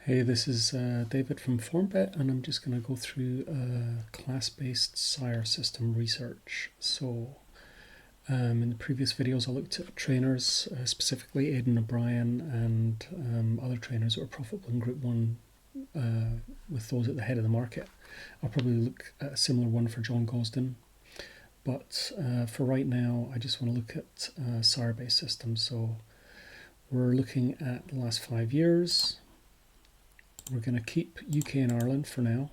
Hey, this is David from FormBet, and I'm just going to go through class-based Sire system research. In the previous videos, I looked at trainers, specifically Aidan O'Brien and other trainers that were profitable in Group 1 with those at the head of the market. I'll probably look at a similar one for John Gosden, but for right now, I just want to look at Sire-based systems. So we're looking at the last 5 years. We're going to keep UK and Ireland for now,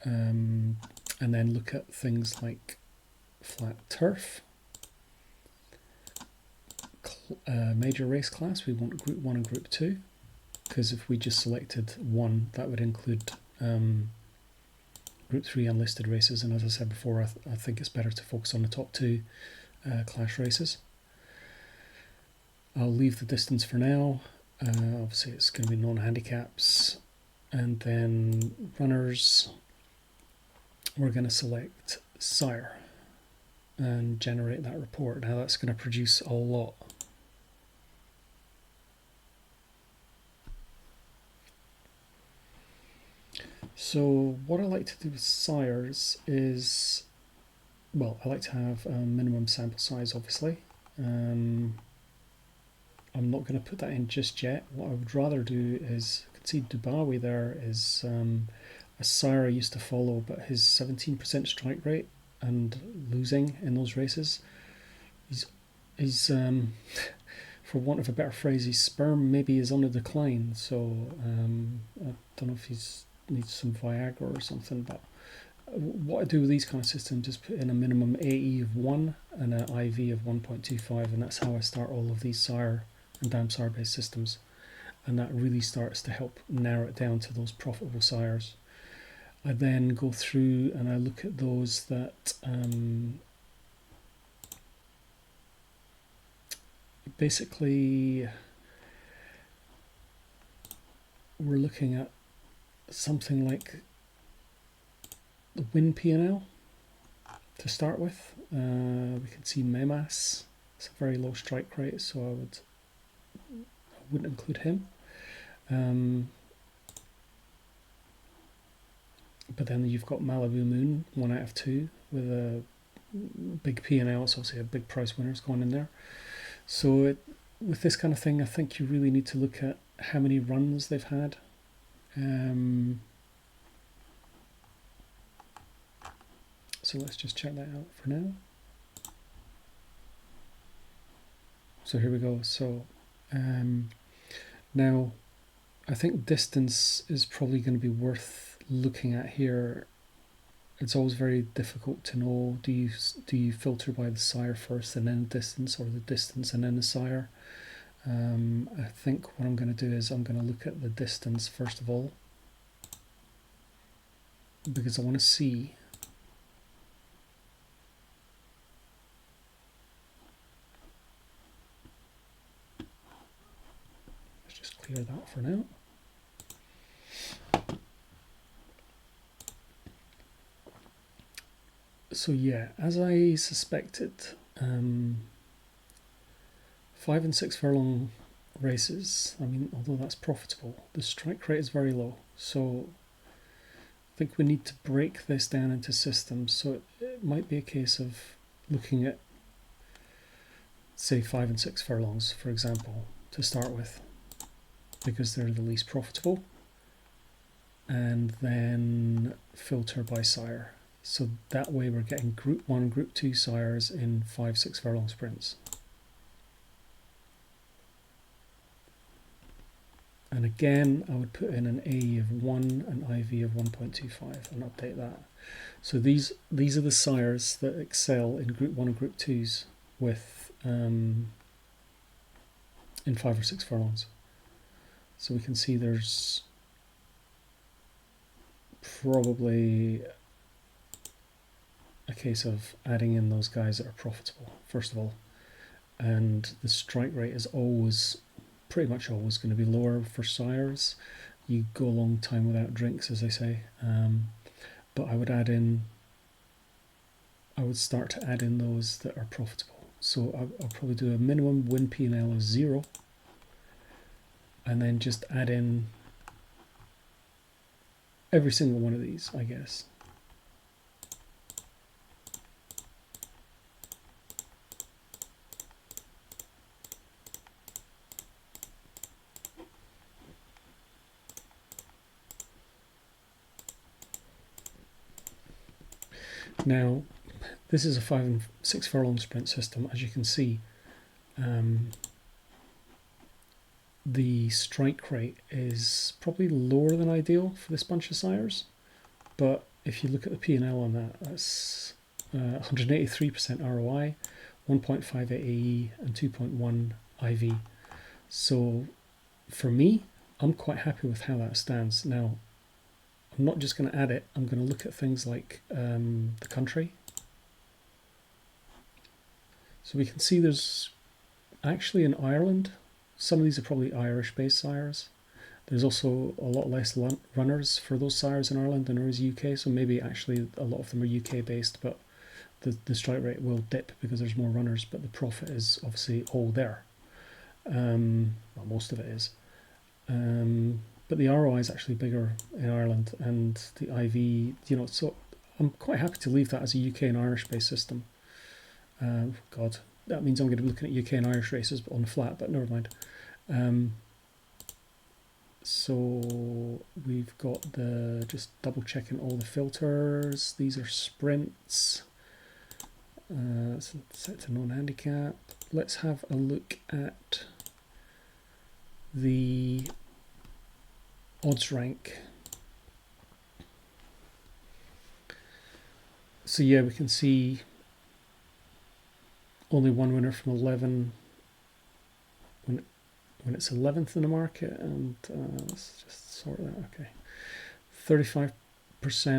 and then look at things like flat turf, major race class. We want Group 1 and Group 2, because if we just selected one, that would include Group 3 unlisted races, and as I said before, I think it's better to focus on the top two class races. I'll leave the distance for now. Obviously it's going to be non-handicaps. And then runners, we're going to select Sire and generate that report. Now that's going to produce a lot. So what I like to do with Sires is, well, I like to have a minimum sample size, obviously. I'm not going to put that in just yet. What I would rather do is, you can see Dubawi there is a Sire I used to follow, but his 17% strike rate and losing in those races, he's for want of a better phrase, his sperm maybe is on the decline. So I don't know if he needs some Viagra or something, but what I do with these kind of systems is put in a minimum AE of 1 and an IV of 1.25, and that's how I start all of these Sire and Dam Sire based systems, and that really starts to help narrow it down to those profitable sires. I then go through and I look at those that basically we're looking at something like the win P&L to start with. We can see Memas, it's a very low strike rate, so I wouldn't include him. But then you've got Malibu Moon, 1 out of 2, with a big P&L, so obviously a big price winners going in there. So with this kind of thing, I think you really need to look at how many runs they've had. So let's just check that out for now. So here we go. So now I think distance is probably going to be worth looking at here. It's always very difficult to know, do you filter by the Sire first and then the distance, or the distance and then the Sire? I think what I'm going to do is I'm going to look at the distance first of all, because I want to see clear that for now. So yeah, as I suspected, 5 and 6 furlong races, I mean, although that's profitable, the strike rate is very low. So I think we need to break this down into systems. So it might be a case of looking at, say, 5 and 6 furlongs, for example, to start with, because they're the least profitable, and then filter by Sire. So that way we're getting Group 1, Group 2 Sires in 5-6 furlong sprints. And again, I would put in an AE of 1, an IV of 1.25, and update that. So these are the Sires that excel in Group 1 and Group 2s with in 5 or 6 furlongs. So we can see there's probably a case of adding in those guys that are profitable, first of all. And the strike rate is always, pretty much always, going to be lower for Sires. You go a long time without drinks, as they say. But I would start to add in those that are profitable. So I'll probably do a minimum win P&L of 0. And then just add in every single one of these, I guess. Now, this is a 5 and 6 furlong sprint system. As you can see, the strike rate is probably lower than ideal for this bunch of sires, but if you look at the P&L on that, that's 183% ROI, 1.58 AE and 2.1 IV. So for me, I'm quite happy with how that stands. Now, I'm not just going to add it, I'm going to look at things like the country. So we can see there's actually in Ireland, some of these are probably Irish-based sires. There's also a lot less runners for those sires in Ireland than there is UK, so maybe actually a lot of them are UK-based, but the strike rate will dip because there's more runners, but the profit is obviously all there. Well, most of it is. But the ROI is actually bigger in Ireland, and the IV, you know, so I'm quite happy to leave that as a UK and Irish-based system. God, that means I'm going to be looking at UK and Irish races on the flat, but never mind. So we've got the, just double checking all the filters. These are sprints. Set to non-handicap. Let's have a look at the odds rank. So yeah, we can see only one winner from 11 when it's 11th in the market, and let's just sort that. Okay, 35%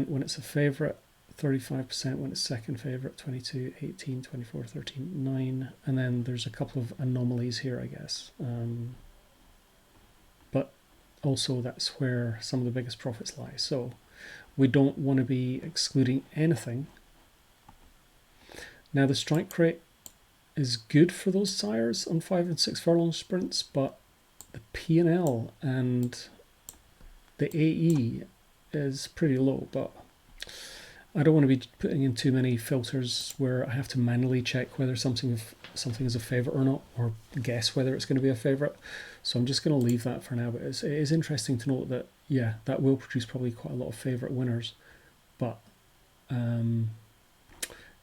when it's a favourite, 35% when it's second favourite, 22, 18, 24, 13, 9, and then there's a couple of anomalies here, I guess. But also that's where some of the biggest profits lie. So we don't want to be excluding anything. Now the strike rate is good for those sires on 5 and 6 furlong sprints, but the P&L and the AE is pretty low. But I don't want to be putting in too many filters where I have to manually check whether something is a favourite or not, or guess whether it's going to be a favourite. So I'm just going to leave that for now. But it is interesting to note that, yeah, that will produce probably quite a lot of favourite winners. But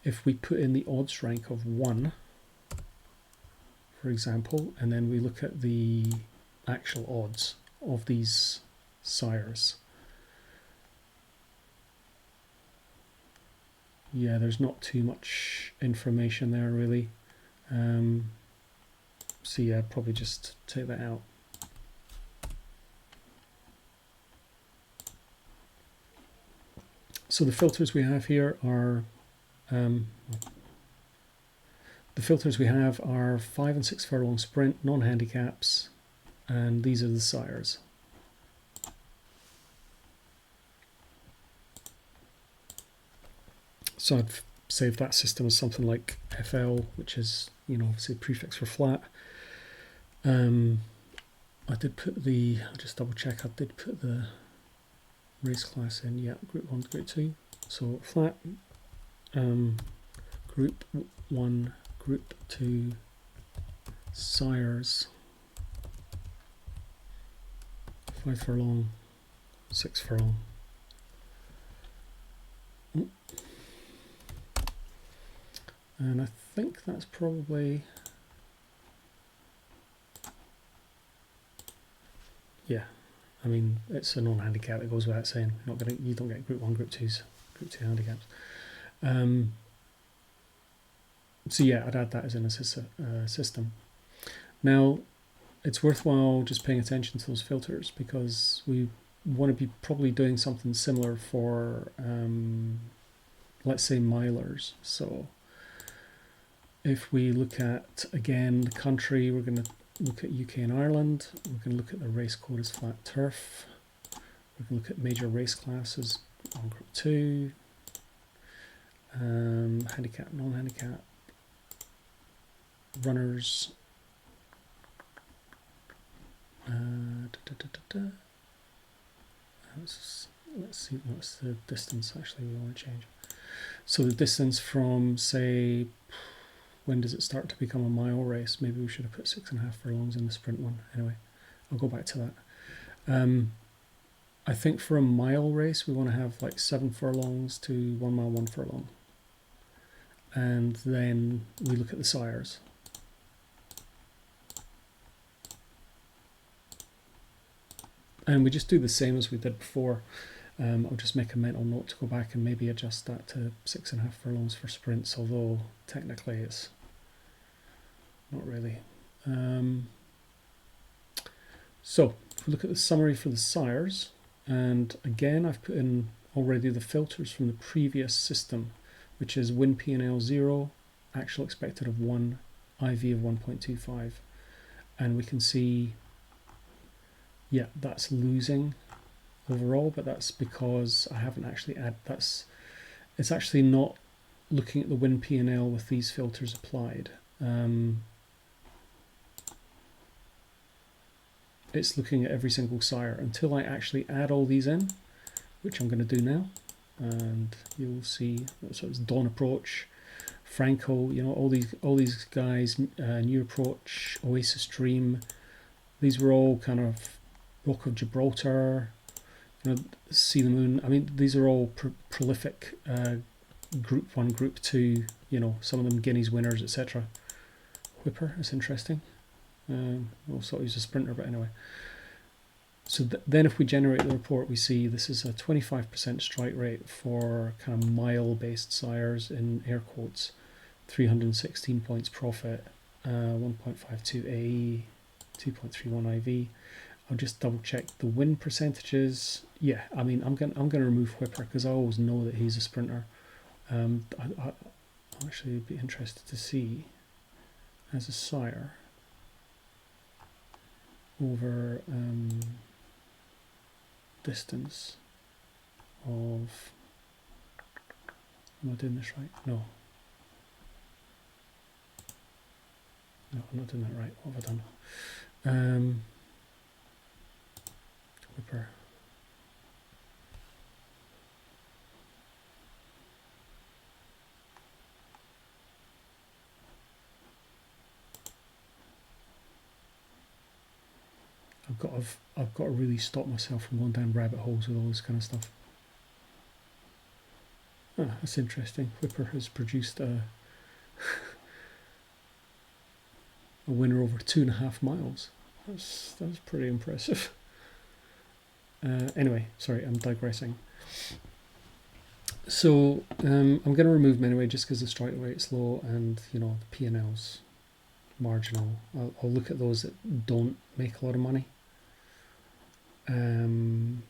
if we put in the odds rank of 1, for example, and then we look at the actual odds of these sires, yeah, there's not too much information there really. So yeah, probably just take that out. So the filters we have here are the filters we have are 5 and 6 furlong sprint, non-handicaps, and these are the sires. So I'd save that system as something like FL, which is, you know, obviously a prefix for flat. I did put the, I'll just double check, I did put the race class in, yeah, Group 1, Group 2. So flat, Group 1, Group 2, sires, 5 furlong, 6 furlong. And I think that's probably, yeah, I mean, it's a non-handicap, it goes without saying. You don't get Group 1, Group 2s, Group 2 handicaps. So yeah, I'd add that as in a system. Now, it's worthwhile just paying attention to those filters, because we want to be probably doing something similar for, let's say, milers. So if we look at, again, the country, we're going to look at UK and Ireland. We're going to look at the race code as flat turf. We're going to look at major race classes on Group 2. Handicap, non-handicap, runners. let's see what's the distance actually we want to change. So the distance from, say, when does it start to become a mile race? Maybe we should have put 6.5 furlongs in the sprint one. Anyway, I'll go back to that. I think for a mile race we want to have like 7 furlongs to 1 mile 1 furlong, and then we look at the sires. And we just do the same as we did before. I'll just make a mental note to go back and maybe adjust that to 6.5 furlongs for sprints, although technically it's not really. So if we look at the summary for the sires, and again I've put in already the filters from the previous system, which is win P&L 0, actual expected of 1, IV of 1.25, and we can see, yeah, that's losing overall, but that's because I haven't actually it's actually not looking at the win P&L with these filters applied. It's looking at every single sire until I actually add all these in, which I'm going to do now, and you'll see. So it's Dawn Approach, Franco, you know, all these guys, New Approach, Oasis Dream. These were all kind of Rock of Gibraltar, you know, See the Moon. I mean, these are all prolific Group 1, Group 2, you know, some of them Guineas winners, etc. Whipper is interesting. Also he's a sprinter, but anyway. So then if we generate the report, we see this is a 25% strike rate for kind of mile-based sires in air quotes, 316 points profit, 1.52 AE, 2.31 IV. I'll just double check the win percentages. Yeah, I mean, I'm gonna remove Whipper because I always know that he's a sprinter. I'll actually be interested to see as a sire over distance of. Am I doing this right? No. No, I'm not doing that right. What have I done? Whipper. I've got to really stop myself from going down rabbit holes with all this kind of stuff. Ah, that's interesting. Whipper has produced a winner over 2.5 miles. That's pretty impressive. Anyway, sorry, I'm digressing. So I'm going to remove them anyway, just because the strike rate's low and, you know, the P&L's marginal. I'll look at those that don't make a lot of money and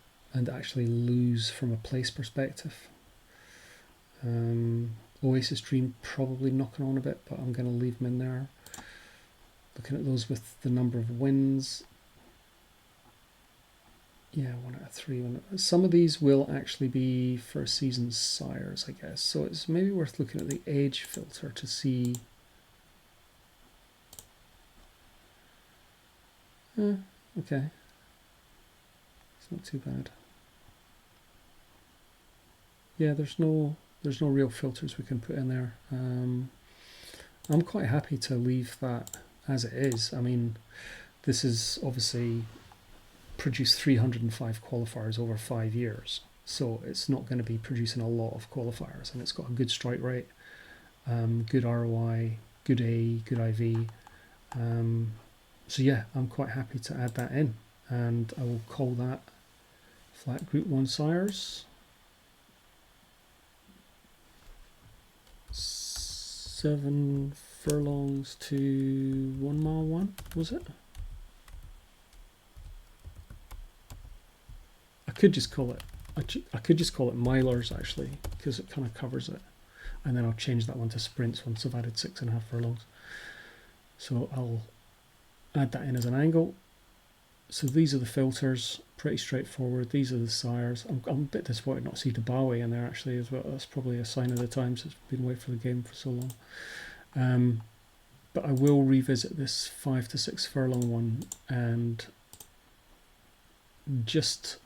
actually lose from a place perspective. Oasis Dream probably knocking on a bit, but I'm going to leave them in there. Looking at those with the number of wins. Yeah, 1 out of 3. Some of these will actually be first season sires, I guess. So it's maybe worth looking at the age filter to see. Okay. It's not too bad. Yeah, there's no real filters we can put in there. I'm quite happy to leave that as it is. I mean, this is obviously produced 305 qualifiers over 5 years, so it's not going to be producing a lot of qualifiers, and it's got a good strike rate, good ROI, good A, good IV. So yeah, I'm quite happy to add that in, and I will call that flat Group 1 sires. 7 furlongs to 1 mile 1, was it? I could just call it milers actually, because it kind of covers it, and then I'll change that one to sprints once I've added 6.5 furlongs. So I'll add that in as an angle. So these are the filters, pretty straightforward. These are the sires. I'm a bit disappointed not to see Dubawi in there actually as well. That's probably a sign of the times. It's been away from the game for so long. But I will revisit this 5 to 6 furlong one and just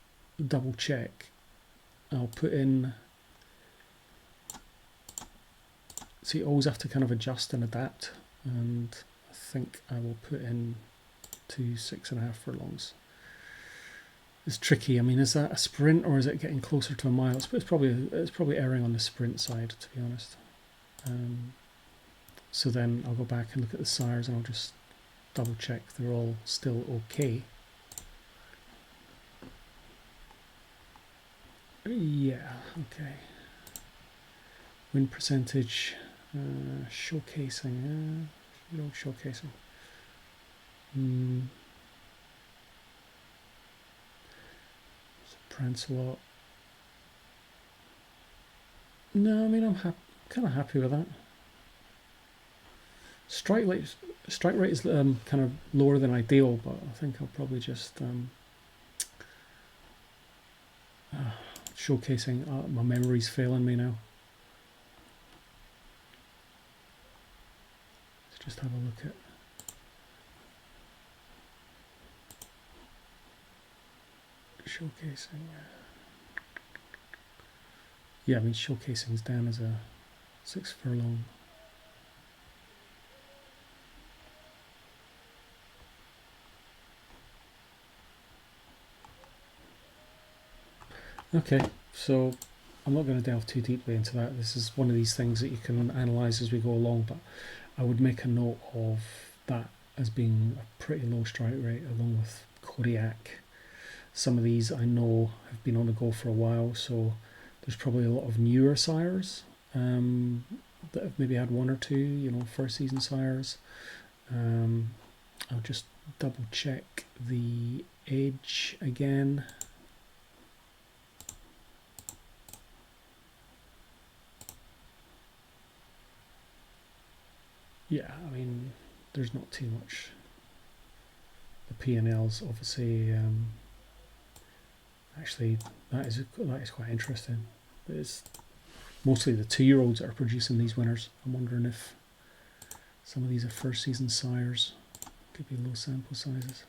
double check I'll put in, so you always have to kind of adjust and adapt, and I think I will put in 2 6.5 furlongs. It's tricky. I mean, is that a sprint or is it getting closer to a mile? It's probably erring on the sprint side, to be honest. So then I'll go back and look at the sires and I'll just double check they're all still okay. Yeah, okay. Win percentage, showcasing, showcasing. Prancelot. No, I mean I'm kind of happy with that. Strike rate is kind of lower than ideal, but I think I'll probably just showcasing. My memory's failing me now. Let's just have a look at. Showcasing. Yeah, I mean showcasing's down as a 6 furlong. Okay, so I'm not going to delve too deeply into that. This is one of these things that you can analyse as we go along, but I would make a note of that as being a pretty low strike rate, along with Kodiak. Some of these I know have been on the go for a while, so there's probably a lot of newer sires that have maybe had 1 or 2, first season sires. I'll just double check the age again. Yeah, I mean, there's not too much. The P&Ls, obviously, actually, that is quite interesting. It's mostly the 2-year-olds that are producing these winners. I'm wondering if some of these are first season sires. Could be low sample sizes.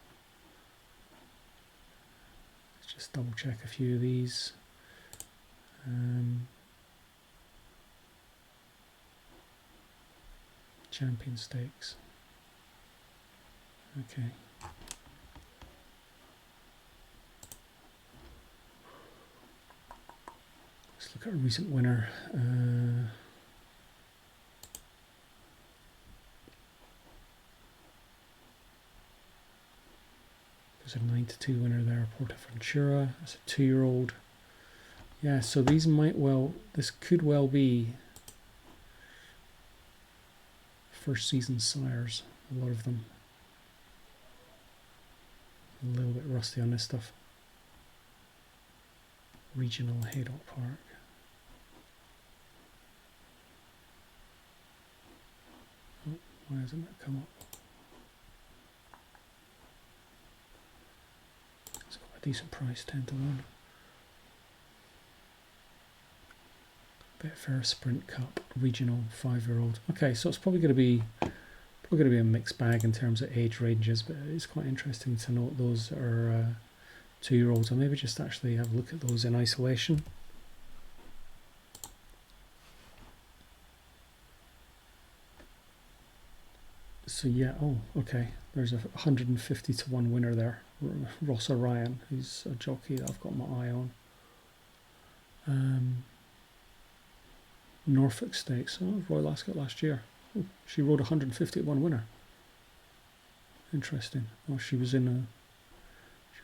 Let's just double check a few of these. Champion Stakes. Okay. Let's look at a recent winner. There's a 9-2 winner there, Portaventura. That's a 2-year-old. Yeah, so these this could well be first season sires, a lot of them. A little bit rusty on this stuff. Regional Haydock Park. Oh, why hasn't that come up? It's got a decent price, 10-1. Betfair Sprint Cup Regional 5-year-old. Okay, so it's probably going to be a mixed bag in terms of age ranges, but it's quite interesting to note those that are 2-year-olds. I'll maybe just actually have a look at those in isolation. So yeah, oh, okay. There's a 150-1 winner there. Ross Orion, who's a jockey that I've got my eye on. Norfolk Stakes. Oh, Royal Ascot last year. Oh, she rode 150-1 winner. Interesting. Oh, she was in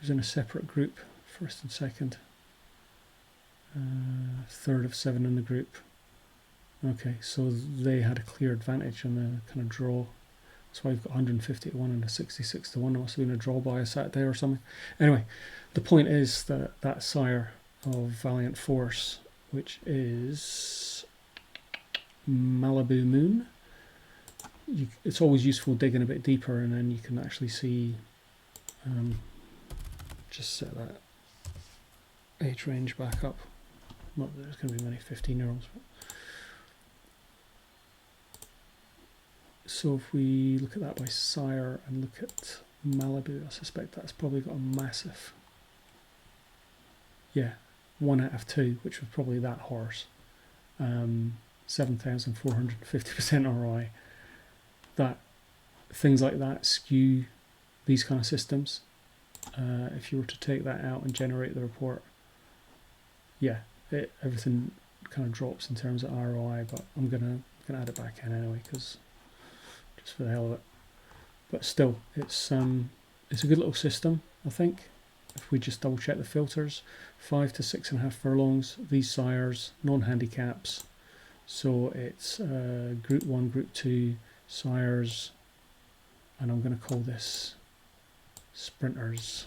a separate group, first and second. Third of 7 in the group. Okay, so they had a clear advantage on the kind of draw. That's why you've got 150-1 and a 66-1. It must have been a draw by a Saturday or something. Anyway, the point is that sire of Valiant Force, which is Malibu Moon, it's always useful digging a bit deeper, and then you can actually see, just set that age range back up. Not that there's going to be many 15-year-olds. So if we look at that by sire and look at Malibu, I suspect that's probably got a massive, yeah, 1 out of 2, which was probably that horse. 7,450% ROI. That things like that skew these kind of systems. If you were to take that out and generate the report, yeah, everything kind of drops in terms of ROI. But I'm gonna add it back in anyway, because just for the hell of it. But still, it's a good little system, I think. If we just double check the filters, 5 to 6.5 furlongs, these sires, non-handicaps. So it's Group 1, Group 2 sires, and I'm going to call this sprinters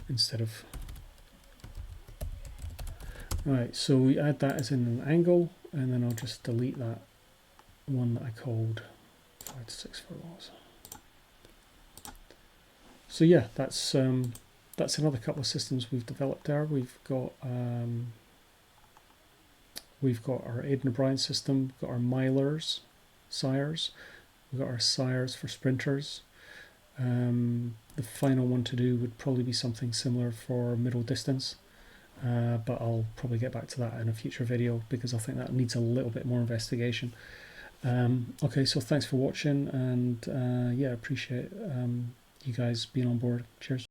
instead of. Right, so we add that as in an angle, and then I'll just delete that one that I called 5 to 6 furlongs. So yeah, that's another couple of systems we've developed there. We've got our Aidan O'Brien system, we've got our milers, sires, we've got our sires for sprinters. The final one to do would probably be something similar for middle distance, but I'll probably get back to that in a future video because I think that needs a little bit more investigation. Okay, so thanks for watching, and yeah, appreciate you guys being on board. Cheers.